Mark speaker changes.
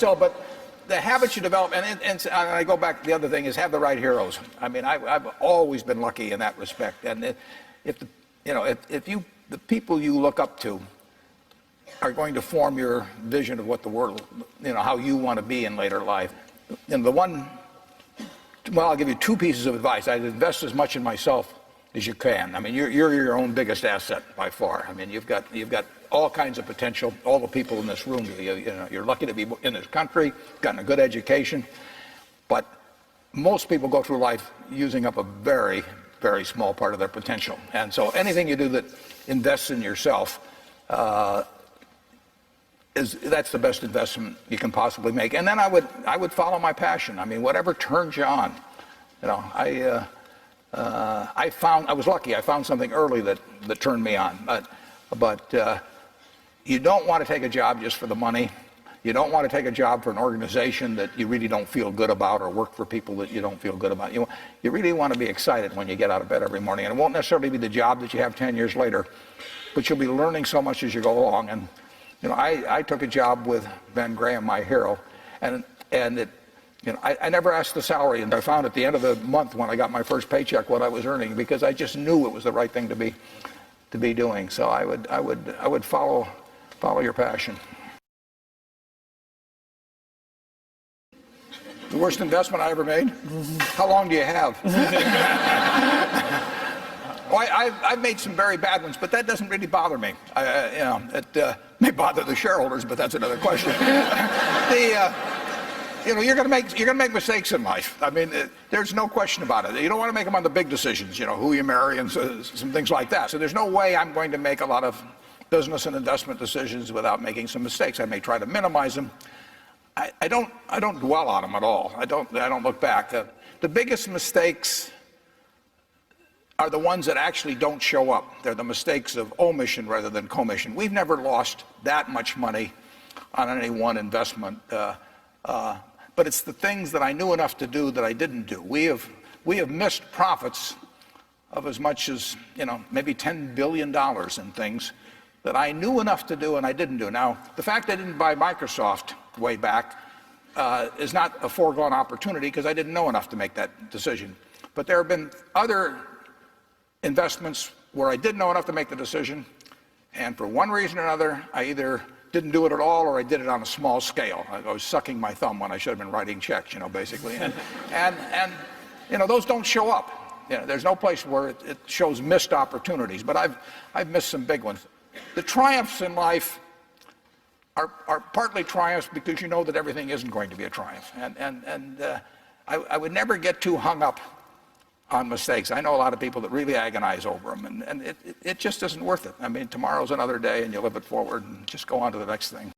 Speaker 1: So, but the habits you develop, and I go back, the other thing is have the right heroes. I mean, I've always been lucky in that respect. And if the people you look up to are going to form your vision of what the world, how you want to be in later life. And I'll give you two pieces of advice. I'd invest as much in myself as you can. I mean, you're your own biggest asset by far. I mean, you've got all kinds of potential. All the people in this room, you're lucky to be in this country, gotten a good education, but most people go through life using up a very, very small part of their potential. And so anything you do that invests in yourself, that's the best investment you can possibly make. And then I would follow my passion. I mean, whatever turns you on. I was lucky. I found something early that turned me on. But you don't want to take a job just for the money. You don't want to take a job for an organization that you really don't feel good about, or work for people that you don't feel good about. You really want to be excited when you get out of bed every morning. And it won't necessarily be the job that you have 10 years later, but you'll be learning so much as you go along. And I took a job with Ben Graham, my hero, and I never asked the salary, and I found at the end of the month when I got my first paycheck what I was earning, because I just knew it was the right thing to be doing. So I would follow your passion. The worst investment I ever made? How long do you have? I've made some very bad ones, but that doesn't really bother me. It may bother the shareholders, but that's another question. You're going to make mistakes in life. I mean, there's no question about it. You don't want to make them on the big decisions, who you marry and some things like that. So there's no way I'm going to make a lot of business and investment decisions without making some mistakes. I may try to minimize them. I don't dwell on them at all. I don't look back. The biggest mistakes are the ones that actually don't show up. They're the mistakes of omission rather than commission. We've never lost that much money on any one investment, but it's the things that I knew enough to do that I didn't do. We have missed profits of as much as maybe $10 billion in things that I knew enough to do and I didn't do. Now, the fact I didn't buy Microsoft way back is not a foregone opportunity, because I didn't know enough to make that decision. But there have been other investments where I did know enough to make the decision, and for one reason or another, I either didn't do it at all or I did it on a small scale. I was sucking my thumb when I should have been writing checks, basically. And those don't show up. There's no place where it shows missed opportunities, but I've missed some big ones. The triumphs in life are partly triumphs because you know that everything isn't going to be a triumph. And I would never get too hung up on mistakes. I know a lot of people that really agonize over them, and it just isn't worth it. I mean, tomorrow's another day, and you live it forward and just go on to the next thing.